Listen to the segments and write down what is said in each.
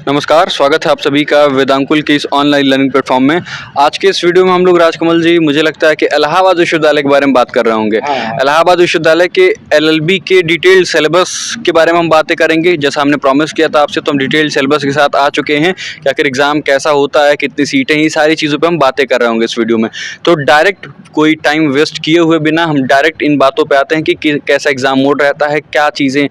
नमस्कार, स्वागत है आप सभी का वेदांकुल के इस ऑनलाइन लर्निंग प्लेटफॉर्म में। आज के इस वीडियो में हम लोग राजकमल जी, मुझे लगता है कि इलाहाबाद विश्वविद्यालय के बारे में बात कर रहे होंगे। इलाहाबाद विश्वविद्यालय के एलएलबी के डिटेल्ड सिलेबस के बारे में हम बातें करेंगे। जैसा हमने प्रॉमिस किया था आपसे, तो हम डिटेल्ड सिलेबस के साथ आ चुके हैं कि आखिर एग्जाम कैसा होता है, कितनी सीटें, ये सारी चीज़ों पर हम बातें कर रहे होंगे इस वीडियो में। तो डायरेक्ट कोई टाइम वेस्ट किए हुए बिना हम डायरेक्ट इन बातों पे आते हैं कि कैसा एग्ज़ाम मोड रहता है, क्या चीज़ें,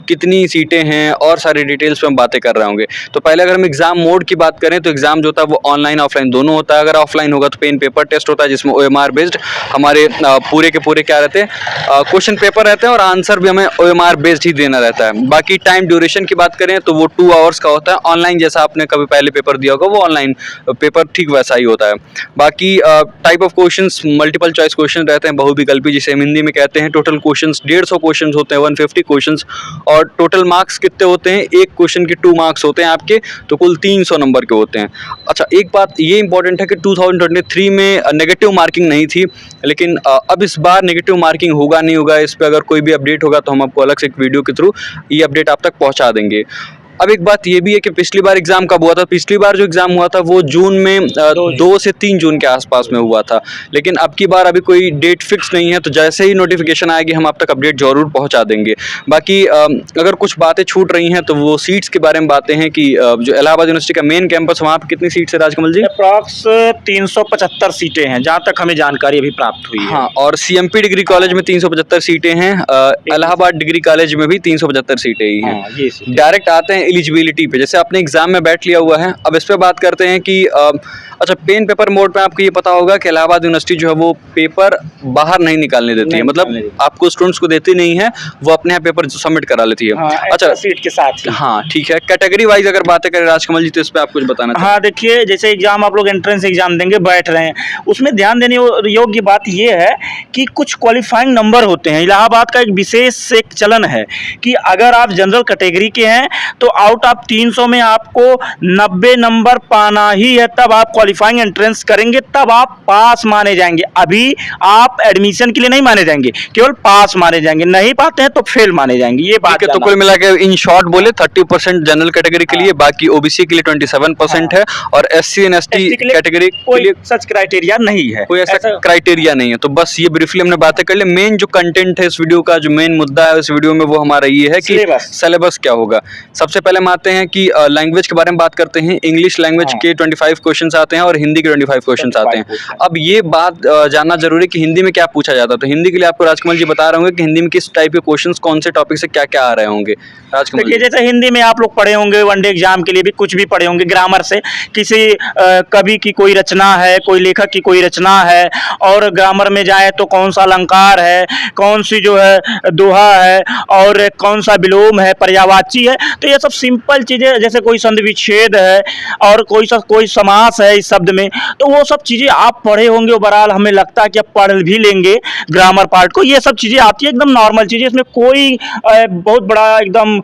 कितनी सीटें हैं और सारी डिटेल्स पे हम बातें कर रहे होंगे। तो पहले अगर हम एग्ज़ाम मोड की बात करें तो एग्ज़ाम जो होता है वो ऑनलाइन ऑफलाइन दोनों होता है। अगर ऑफलाइन होगा तो पेन पेपर टेस्ट होता है, जिसमें OMR बेस्ड हमारे पूरे के पूरे क्या रहते हैं, क्वेश्चन पेपर रहते हैं और आंसर भी हमें OMR बेस्ड ही देना रहता है। बाकी टाइम ड्यूरेशन की बात करें तो वो 2 आवर्स का होता है। ऑनलाइन जैसा आपने कभी पहले पेपर दिया होगा, वो ऑनलाइन पेपर ठीक वैसा ही होता है। बाकी type of questions multiple choice question रहते हैं, बहुविकल्पी जिसे हम हिंदी में कहते हैं। टोटल क्वेश्चंस 150 क्वेश्चंस होते हैं, 150 क्वेश्चंस। और टोटल मार्क्स कितने होते हैं, एक क्वेश्चन के 2 मार्क्स होते हैं आपके, तो कुल 300 नंबर के होते हैं। अच्छा, एक बात ये इंपॉर्टेंट है कि 2023 में नेगेटिव मार्किंग नहीं थी, लेकिन अब इस बार नेगेटिव मार्किंग होगा नहीं होगा, इस पर अगर कोई भी अपडेट होगा तो हम आपको अलग से एक वीडियो के थ्रू ये अपडेट आप तक पहुंचा देंगे। अब एक बात ये भी है कि पिछली बार एग्जाम कब हुआ था, पिछली बार जो एग्जाम हुआ था वो जून में 2 से 3 जून के आसपास में हुआ था। लेकिन अब की बार अभी कोई डेट फिक्स नहीं है, तो जैसे ही नोटिफिकेशन आएगी हम आप तक अपडेट जरूर पहुंचा देंगे। बाकी अगर कुछ बातें छूट रही हैं तो वो सीट्स के बारे में बातें हैं कि जो इलाहाबाद यूनिवर्सिटी का मेन कैंपस, वहाँ पर कितनी सीट्स है राजकमल जी? अप्रॉक्स 375 सीटें हैं जहाँ तक हमें जानकारी अभी प्राप्त हुई है। हाँ, और CMP डिग्री कॉलेज में 375 सीटें हैं, इलाहाबाद डिग्री कॉलेज में भी 375 सीटें ही हैं। डायरेक्ट आते हैं एलिजिबिलिटी पे। जैसे आपने एग्जाम में बैठ लिया हुआ है, अब इस पे बात करते हैं कि अच्छा, पेन पेपर मोड में आपको ये पता होगा कि इलाहाबाद यूनिवर्सिटी जो है वो पेपर बाहर नहीं निकालने देती है, मतलब आपको स्टूडेंट्स को देती नहीं है, वो अपने यहाँ पेपर सबमिट करा लेती है। हाँ, अच्छा, सीट के साथ ही। हाँ ठीक है। कैटेगरी वाइज अगर बातें करें राजकमल जी, तो इस पे आप कुछ बताना चाहिए। हाँ देखिए, जैसे एग्जाम आप लोग एंट्रेंस एग्जाम देंगे, बैठ रहे हैं, उसमें ध्यान देने योग्य बात ये है कि कुछ क्वालिफाइंग नंबर होते हैं। इलाहाबाद का एक विशेष एक चलन है कि अगर आप जनरल कैटेगरी के हैं तो आउट ऑफ 300 में आपको 90 नंबर पाना ही है, तब आप क्वालिफाइंग एंट्रेंस करेंगे, तब आप पास माने जाएंगे। अभी आप एडमिशन के लिए नहीं माने जाएंगे, केवल पास माने जाएंगे। नहीं पाते हैं तो फेल माने जाएंगे। ये बात है। तो कुल मिला के इन शॉर्ट बोले 30% जनरल कैटेगरी के लिए, बाकी OBC के लिए 27% है, और SC and ST कैटेगरी के लिए सच क्राइटेरिया नहीं है, कोई ऐसा क्राइटेरिया नहीं है। तो बस ये ब्रीफली हमने बातें कर ली। मेन जो कंटेंट है इस वीडियो का, जो मेन मुद्दा है इस वीडियो में, वो हमारा ये है कि सिलेबस क्या होगा। सबसे पहले हम आते हैं कि लैंग्वेज के बारे में बात करते हैं। इंग्लिश लैंग्वेज के 25 क्वेश्चंस आते हैं और हिंदी के 25 क्वेश्चंस आते हैं। अब ये बात जानना जरूरी है कि हिंदी में क्या पूछा जाता है। तो हिंदी के लिए आपको राजकमल जी बता रहे होंगे कि हिंदी में किस टाइप के क्वेश्चंस, कौन से टॉपिक से क्या क्या आ रहे होंगे। राजकमल जी, जैसे हिंदी में आप लोग पढ़े होंगे, वनडे एग्जाम के लिए भी कुछ भी पढ़े होंगे, ग्रामर से किसी कवि की कोई रचना है, कोई लेखक की कोई रचना है, और ग्रामर में जाए तो कौन सा अलंकार है, कौन सी जो है दोहा है, और कौन सा विलोम है, पर्यायवाची है। तो ये सब सिंपल चीज़ें, जैसे कोई संधि विच्छेद है और कोई समास है इस शब्द में, तो वो सब चीज़ें आप पढ़े होंगे। ओवरऑल हमें लगता है कि आप पढ़ भी लेंगे ग्रामर पार्ट को। ये सब चीज़ें आती है, एकदम नॉर्मल चीज़ें, इसमें कोई बहुत बड़ा एकदम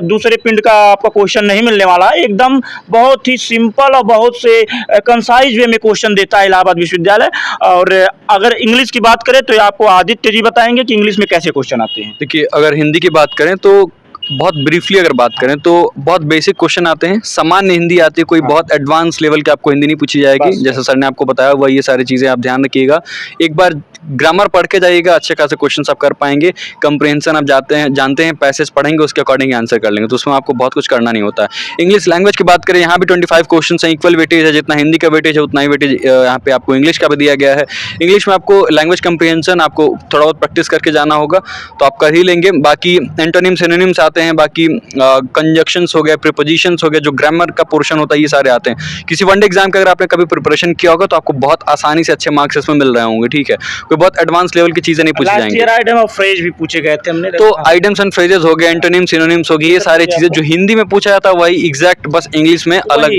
दूसरे पिंड का आपका क्वेश्चन नहीं मिलने वाला। एकदम बहुत ही सिंपल और बहुत से कंसाइज वे में क्वेश्चन देता है इलाहाबाद विश्वविद्यालय। और अगर इंग्लिश की बात करें तो आपको आदित्य जी बताएंगे कि इंग्लिश में कैसे क्वेश्चन आते हैं। देखिए, अगर हिंदी की बात करें तो बहुत ब्रीफली अगर बात करें तो बहुत बेसिक क्वेश्चन आते हैं, सामान्य हिंदी आती है, कोई बहुत एडवांस लेवल की आपको हिंदी नहीं पूछी जाएगी। जैसे सर ने आपको बताया हुआ, ये सारी चीज़ें आप ध्यान रखिएगा। एक बार ग्रामर पढ़ के जाइएगा, अच्छे खासे क्वेश्चन आप कर पाएंगे। कंप्रिहेंशन आप जानते हैं, पैसेज पढ़ेंगे, उसके अकॉर्डिंग आंसर कर लेंगे, तो उसमें आपको बहुत कुछ करना नहीं होता है। इंग्लिश लैंग्वेज की बात करें, यहाँ भी 25 क्वेश्चन हैं, इक्वल वेटेज है, जितना हिंदी का वेटेज है उतना ही वेटेज यहाँ पे आपको इंग्लिश का भी दिया गया है। इंग्लिश में आपको लैंग्वेज कंप्रिहेंशन आपको थोड़ा बहुत प्रैक्टिस करके जाना होगा, तो आप कर ही लेंगे। बाकी एंटोनिम सिनोनिम्स आते हैं, बाकी कंजक्शंस हो गए, प्रीपोजिशंस हो गए, जो ग्रामर का पोर्शन होता है, ये सारे आते हैं। किसी वनडे एग्जाम का अगर आपने कभी प्रिपरेशन किया होगा तो आपको बहुत आसानी से अच्छे मार्क्स इसमें मिल रहे होंगे, ठीक है। कोई बहुत एडवांस लेवल की चीजें नहीं पूछी जाएंगी। आइटम और फ्रेज भी पूछे गए थे हमने, तो आइटम्स एंड फ्रेजेस हो गए, एंटोनिम सिनोनिम्स हो गई, ये सारी चीजें जो हिंदी में पूछा जाता है वही एग्जैक्ट बस इंग्लिश में अलग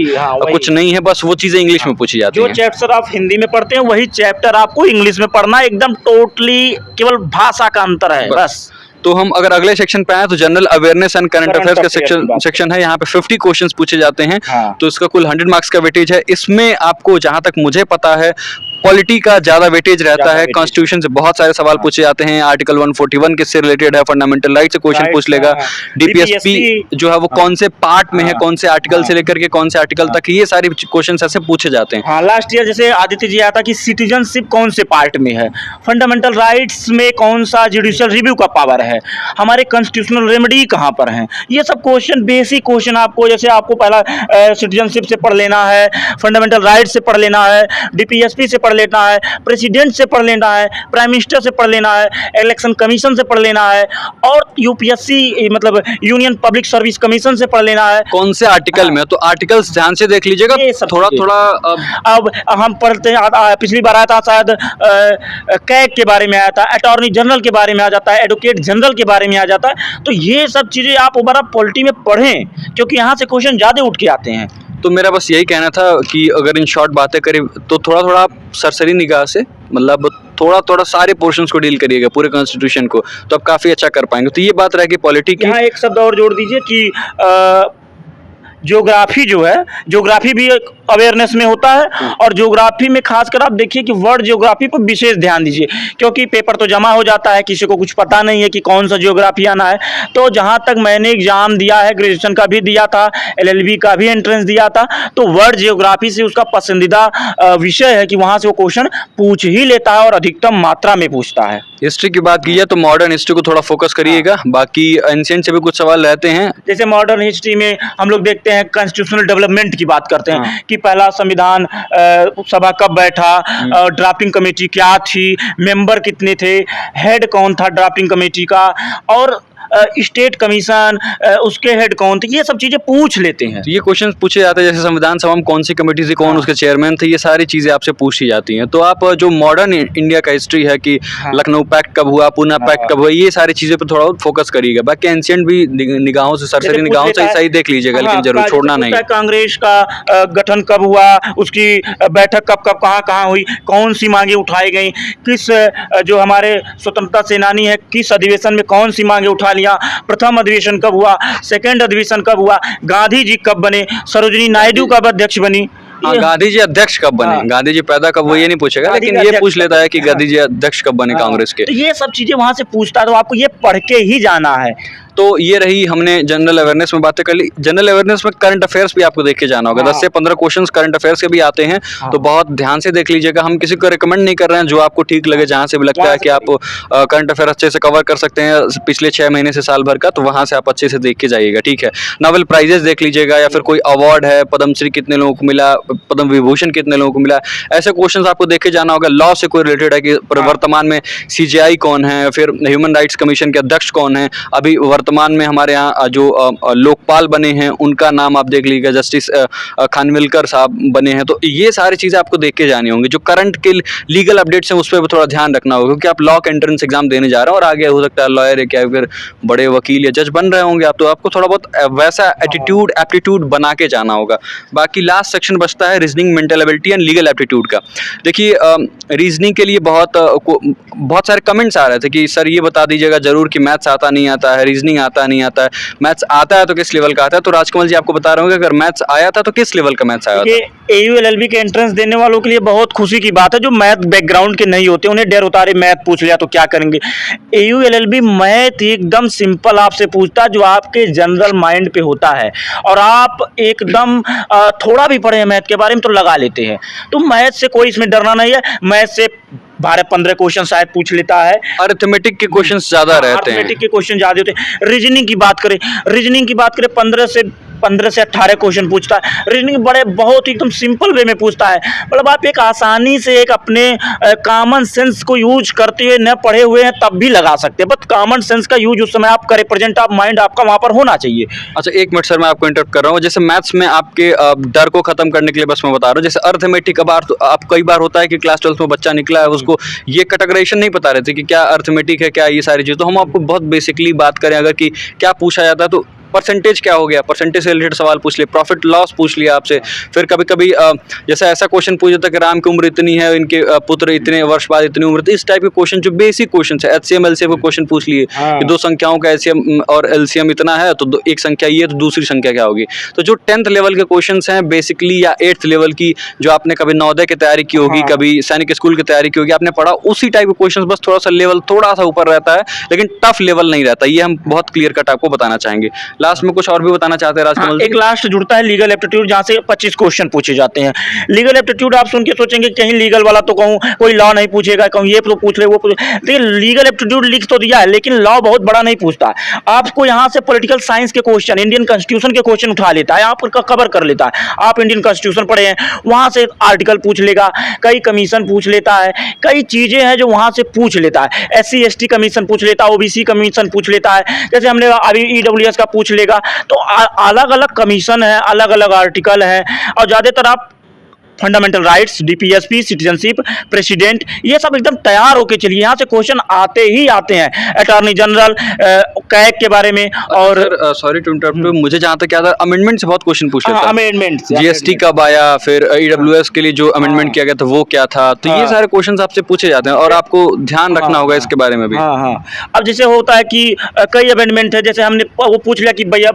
कुछ नहीं है, बस वो चीजें इंग्लिश में पूछी जाती है। जो चैप्टर आप हिंदी में पढ़ते हैं वही चैप्टर आपको इंग्लिश में पढ़ना, एकदम टोटली केवल भाषा का अंतर है बस। तो हम अगर अगले सेक्शन पे आए तो general awareness and current affairs का सेक्शन है। यहाँ पे 50 क्वेश्चंस पूछे जाते हैं। तो इसका कुल 100 मार्क्स का वेटेज है। इसमें आपको जहाँ तक मुझे पता है पॉलिटी का ज्यादा वेटेज रहता ज्यादा है, weightage। कॉन्स्टिट्यूशन से बहुत सारे सवाल पूछे जाते हैं, आर्टिकल 141 किससे रिलेटेड है, फंडामेंटल राइट से क्वेश्चन पूछ लेगा, डीपीएसपी जो है वो कौन से पार्ट में है, कौन से आर्टिकल से लेकर के कौन से आर्टिकल तक, ये सारे क्वेश्चन ऐसे पूछे जाते हैं। हाँ, लास्ट ईयर जैसे आदित्य जी आया था कि सिटीजनशिप कौन से पार्ट में है, फंडामेंटल राइट्स में कौन सा जुडिशियल रिव्यू का पावर है, हमारे कॉन्स्टिट्यूशनल रेमेडी कहाँ पर हैं, ये सब क्वेश्चन बेसिक क्वेश्चन आपको, जैसे आपको पहला सिटीजनशिप से पढ़ लेना है, फंडामेंटल राइट्स से पढ़ लेना है, डीपीएसपी से पढ़ लेना है, प्रेसिडेंट से पढ़ लेना है, प्राइम मिनिस्टर से पढ़ लेना है, इलेक्शन कमीशन से पढ़ लेना है, और यूपीएससी मतलब यूनियन पब्लिक सर्विस कमीशन से पढ़ लेना है। कौन से आर्टिकल में, तो आर्टिकल्स ध्यान से देख लीजिएगा, ये सब थोड़ा चीजें। थोड़ा अब हम पढ़ते हैं पिछली बार आया था शायद कैग के बारे में आया था, अटॉर्नी जनरल के बारे में आ जाता है, एडवोकेट जनरल के बारे में आ जाता है, तो ये सब चीज़ें आप दोबारा पॉलिटी में पढ़ें क्योंकि यहाँ से क्वेश्चन ज़्यादा उठ के आते हैं। तो मेरा बस यही कहना था कि अगर इन शॉर्ट बातें करें तो थोड़ा थोड़ा आप सरसरी निगाह से, मतलब थोड़ा थोड़ा सारे पोर्शंस को डील करिएगा पूरे कॉन्स्टिट्यूशन को, तो आप काफ़ी अच्छा कर पाएंगे। तो ये बात रहेगी पॉलिटी की। यहाँ एक शब्द और जोड़ दीजिए कि ज्योग्राफी जो है, ज्योग्राफी भी एक अवेयरनेस में होता है, और ज्योग्राफी में खासकर आप देखिए कि वर्ड ज्योग्राफी पर विशेष ध्यान दीजिए क्योंकि पेपर तो जमा हो जाता है, किसी को कुछ पता नहीं है कि कौन सा ज्योग्राफी आना है। तो जहाँ तक मैंने एग्जाम दिया है, ग्रेजुएशन का भी दिया था, एलएलबी का भी एंट्रेंस दिया था, तो वर्ड ज्योग्राफी से उसका पसंदीदा विषय है कि वहाँ से वो क्वेश्चन पूछ ही लेता है और अधिकतम मात्रा में पूछता है। हिस्ट्री की बात की जाए तो मॉडर्न हिस्ट्री को थोड़ा फोकस करिएगा, बाकी एंशिएंट से भी कुछ सवाल रहते हैं। जैसे मॉडर्न हिस्ट्री में हम लोग देखते हैं कॉन्स्टिट्यूशनल डेवलपमेंट की बात करते हैं कि पहला संविधान सभा कब बैठा, ड्राफ्टिंग कमेटी क्या थी, मेंबर कितने थे, हेड कौन था ड्राफ्टिंग कमेटी का, और स्टेट कमीशन उसके हेड कौन थे, ये सब चीज़ें पूछ लेते हैं। तो ये क्वेश्चन पूछे जाते हैं, जैसे संविधान सभा में कौन सी कमेटी थी, कौन उसके चेयरमैन थे, ये सारी चीज़ें आपसे पूछी जाती हैं। तो आप जो मॉडर्न इंडिया का हिस्ट्री है कि लखनऊ पैक्ट कब हुआ, पूना पैक्ट कब हुआ, ये सारी चीज़ें पर थोड़ा फोकस करिएगा। बाकी एंशिएंट भी निगाहों से, सरसरी निगाहों से सही देख लीजिएगा, लेकिन जरूर छोड़ना नहीं। कांग्रेस का गठन कब हुआ, उसकी बैठक कब कब कहाँ कहाँ हुई, कौन सी मांगे उठाई गई, किस जो हमारे स्वतंत्रता सेनानी है किस अधिवेशन में कौन सी मांगे उठा लिया, प्रथम अधिवेशन कब हुआ, सेकंड अधिवेशन कब हुआ, गांधी जी कब बने, सरोजिनी नायडू कब अध्यक्ष बनी। हाँ, गांधी जी अध्यक्ष कब बने, गांधी जी पैदा कब हुए ये नहीं पूछेगा, लेकिन ये पूछ लेता है कि गांधी जी अध्यक्ष कब बने कांग्रेस के। तो ये सब चीजें वहां से पूछता है, तो आपको ये पढ़ के ही जाना है। तो ये रही, हमने जनरल अवेयरनेस में बातें कर ली। जनरल अवेयरनेस में करंट अफेयर्स भी आपको देख के जाना होगा। 10 से 15 क्वेश्चंस करंट अफेयर्स के भी आते हैं, तो बहुत ध्यान से देख लीजिएगा। हम किसी को रिकमेंड नहीं कर रहे हैं, जो आपको ठीक लगे, जहाँ से भी लगता है कि आप करंट अफेयर अच्छे से कवर कर सकते हैं पिछले 6 महीने से साल भर का, तो वहाँ से आप अच्छे से देख के जाइएगा, ठीक है। नोबेल प्राइजेस देख लीजिएगा, या फिर कोई अवार्ड है, पद्मश्री कितने लोगों को मिला, पद्म विभूषण कितने लोगों को मिला, ऐसे क्वेश्चन आपको देख के जाना होगा। लॉ से कोई रिलेटेड है कि वर्तमान में CJI कौन है, फिर ह्यूमन राइट्स कमीशन के अध्यक्ष कौन है, अभी वर्तमान में हमारे यहाँ जो लोकपाल बने हैं उनका नाम आप देख लीजिएगा, जस्टिस खानविलकर साहब बने हैं। तो ये सारी चीज़ें आपको देख के जानी होंगी। जो करंट के लीगल अपडेट्स हैं उस पर थोड़ा ध्यान रखना होगा, क्योंकि आप लॉ का एंट्रेंस एग्जाम देने जा रहे हैं और आगे हो सकता है लॉयर है क्या, फिर बड़े वकील या जज बन रहे होंगे आप, तो आपको थोड़ा बहुत वैसा एटीट्यूड एप्टीट्यूड बना के जाना होगा। बाकी लास्ट सेक्शन बचता है reasoning, mental ability and legal aptitude का। देखिए रीजनिंग के लिए बहुत सारे कमेंट्स आ रहे थे कि सर ये बता दीजिएगा जरूर कि मैथ्स आता नहीं आता है, रीजनिंग आता नहीं आता है, मैथ्स आता है तो किस लेवल का आता है। तो राजकमल जी आपको बता रहे होंगे, अगर मैथ्स आया था तो किस लेवल का मैथ्स आया था। AU LLB के एंट्रेंस देने वालों के लिए बहुत खुशी की बात है, जो मैथ बैकग्राउंड के नहीं होते, उन्हें डर होता है मैथ पूछ लिया तो क्या करेंगे। AU LLB मैथ एकदम सिंपल आपसे पूछता है, जो आपके जनरल माइंड पे होता है, और आप एकदम थोड़ा भी पढ़े हैं मैथ के बारे में तो लगा लेते हैं। तो मैथ से कोई इसमें डरना नहीं है। मैथ से 12-15 क्वेश्चन शायद पूछ लेता है। अरिथमेटिक के क्वेश्चंस ज्यादा रहते हैं, अरिथमेटिक के क्वेश्चन ज्यादा होते हैं। रीजनिंग की बात करें 15 से 18 क्वेश्चन पूछता है। रीजनिंग बड़े बहुत एकदम सिंपल वे में पूछता है, मतलब आप एक आसानी से एक अपने कॉमन सेंस को यूज करते हुए न पढ़े हुए हैं तब भी लगा सकते हैं, बट कॉमन सेंस का यूज उस समय आप करें, प्रेजेंट आप माइंड आपका वहाँ पर होना चाहिए। अच्छा 1 मिनट सर, मैं आपको इंटरप्ट कर रहा हूँ। जैसे मैथ्स में आपके डर को खत्म करने के लिए बस मैं बता रहा हूँ, जैसे अरिथमेटिक आप कई बार होता है कि क्लास 12 में बच्चा निकला है, उसको ये कैटेगराइजेशन नहीं पता रहती कि क्या अरिथमेटिक है, क्या ये सारी चीज़। तो हम आपको बहुत बेसिकली बात करें अगर कि क्या पूछा जाता है, तो परसेंटेज क्या हो गया, परसेंटेज से रिलेटेड सवाल पूछ लिए, प्रॉफिट लॉस पूछ लिया आपसे। फिर कभी कभी जैसे ऐसा क्वेश्चन पूछ देता है कि राम की उम्र इतनी है, इनके पुत्र इतने वर्ष बाद इतनी उम्र, तो इस टाइप के क्वेश्चन जो बेसिक क्वेश्चन है, एचसीएम एलसीएम के क्वेश्चन पूछ लिए कि दो संख्याओं का एचसीएम और एलसीएम इतना है तो एक संख्या ये है तो दूसरी संख्या क्या होगी। तो जो 10th लेवल के क्वेश्चन हैं बेसिकली, या 8th लेवल की जो आपने कभी नवोदय की तैयारी की होगी, कभी सैनिक स्कूल की तैयारी की होगी, आपने पढ़ा उसी टाइप के क्वेश्चन, बस थोड़ा सा लेवल थोड़ा सा ऊपर रहता है, लेकिन टफ लेवल नहीं रहता। ये हम बहुत क्लियर कट आपको बताना चाहेंगे। लास्ट में कुछ और भी बताना चाहते हैं राजकमल? एक लास्ट जुड़ता है लीगल एप्टीट्यूड, जहाँ से 25 क्वेश्चन पूछे जाते हैं। लीगल एप्टीट्यूड आप सुन के सोचेंगे कहीं लीगल वाला तो कहूँ कोई लॉ नहीं पूछेगा, कहूँ ये तो पूछ ले वो पूछ, लेकिन लीगल एप्टीट्यूड लिख तो दिया है, लेकिन लॉ बहुत बड़ा नहीं पूछता। आपको यहाँ से पॉलिटिकल साइंस के क्वेश्चन, इंडियन कॉन्स्टिट्यूशन के क्वेश्चन उठा लेता है, आपका कवर कर लेता है। आप इंडियन कॉन्स्टिट्यूशन पढ़े हैं, वहाँ से आर्टिकल पूछ लेगा, कई कमीशन पूछ लेता है, कई चीज़ें हैं जो वहाँ से पूछ लेता है। SC ST कमीशन पूछ लेता है, OBC कमीशन पूछ लेता है, जैसे हमने अभी EWS का पूछ लेगा। तो अलग अलग कमीशन है, अलग अलग आर्टिकल है, और ज़्यादातर आप fundamental rights, DPSP, citizenship, president, ये सब एकदम तैयार होके चलिए। यहाँ से क्वेश्चन आते ही आते हैं, अटॉर्नी जनरल, कैग के बारे में। और सॉरी टू इंटरप्ट, मुझे जहाँ तक याद है अमेंडमेंट से बहुत क्वेश्चन पूछ लेता है। अमेंडमेंट, GST कब आया, फिर EWS के लिए जो अमेंडमेंट किया गया था वो क्या था, तो ये सारे क्वेश्चन आपसे पूछे जाते हैं और आपको ध्यान रखना होगा इसके बारे में भी। हाँ। अब जैसे होता है कि कई अमेंडमेंट है, जैसे हमने वो पूछ लिया कि भैया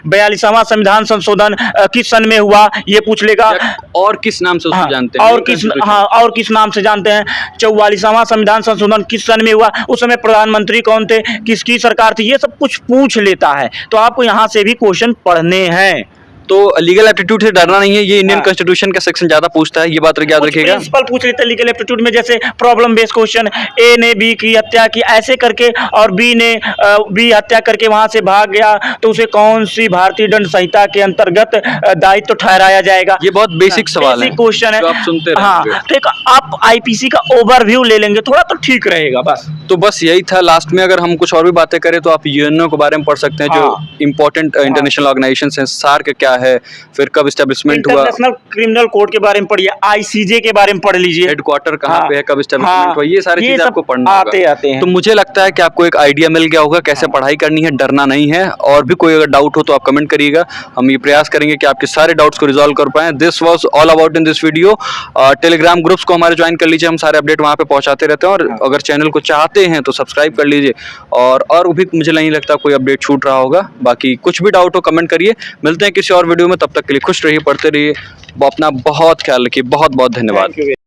42वां संविधान संशोधन किस सन में हुआ, ये पूछ लेगा। और किस नाम से उसको जानते हैं? और किस नाम से जानते हैं? 44वां संविधान संशोधन किस सन में हुआ, उस समय प्रधानमंत्री कौन थे, किसकी सरकार थी, ये सब कुछ पूछ लेता है। तो आपको यहाँ से भी क्वेश्चन पढ़ने हैं। तो लीगल एप्टीट्यूड से डरना नहीं है, ये इंडियन कॉन्स्टिट्यूशन का सेक्शन ज्यादा पूछता है, ये बात याद रखिएगा। प्रिंसिपल पूछ लेते हैं लीगल एप्टीट्यूड में, जैसे प्रॉब्लम बेस्ड क्वेश्चन, ए ने बी की हत्या की ऐसे करके, और बी हत्या करके वहां से भाग गया, तो उसे कौन सी भारतीय दंड संहिता के अंतर्गत दायित्व ठहराया जाएगा। ये बहुत बेसिक सवाल है, क्वेश्चन है, जो आप सुनते हाँ। तो एक आप IPC का ओवरव्यू ले लेंगे थोड़ा तो ठीक रहेगा बस। तो बस यही था। लास्ट में अगर हम कुछ और भी बातें करें तो आप यूएनओ के बारे में पढ़ सकते हैं, जो इंपॉर्टेंट इंटरनेशनल ऑर्गेनाइजेशंस हैं, सार्क क्या है, फिर कब एस्टेब्लिशमेंट हुआ, इंटरनेशनल क्रिमिनल कोर्ट के बारे में पढ़िए, ICJ के बारे में पढ़ लीजिए, हेडक्वार्टर कहाँ पे है, कब एस्टेब्लिशमेंट हुआ, ये सारी चीजें आपको पढ़ना आते हैं। तो मुझे लगता है कि आपको एक आइडिया मिल गया होगा कैसे पढ़ाई करनी है, डरना नहीं है। और भी कोई अगर डाउट हो तो आप कमेंट करिएगा, हम ये प्रयास करेंगे कि आपके सारे डाउट्स को रिजॉल्व कर पाएं। This was all about in this video. Telegram groups को हमारे ज्वाइन कर लीजिए, हम सारे अपडेट वहाँ पे पहुँचाते रहते हैं, और अगर चैनल को चाहते हैं तो सब्सक्राइब कर लीजिए। और भी मुझे नहीं लगता कोई अपडेट छूट रहा होगा। बाकी कुछ भी डाउट हो कमेंट करिए। मिलते हैं किसी और वीडियो में, तब तक के लिए खुश रहिए, पढ़ते रहिए, अपना बहुत ख्याल रखिए। बहुत बहुत धन्यवाद।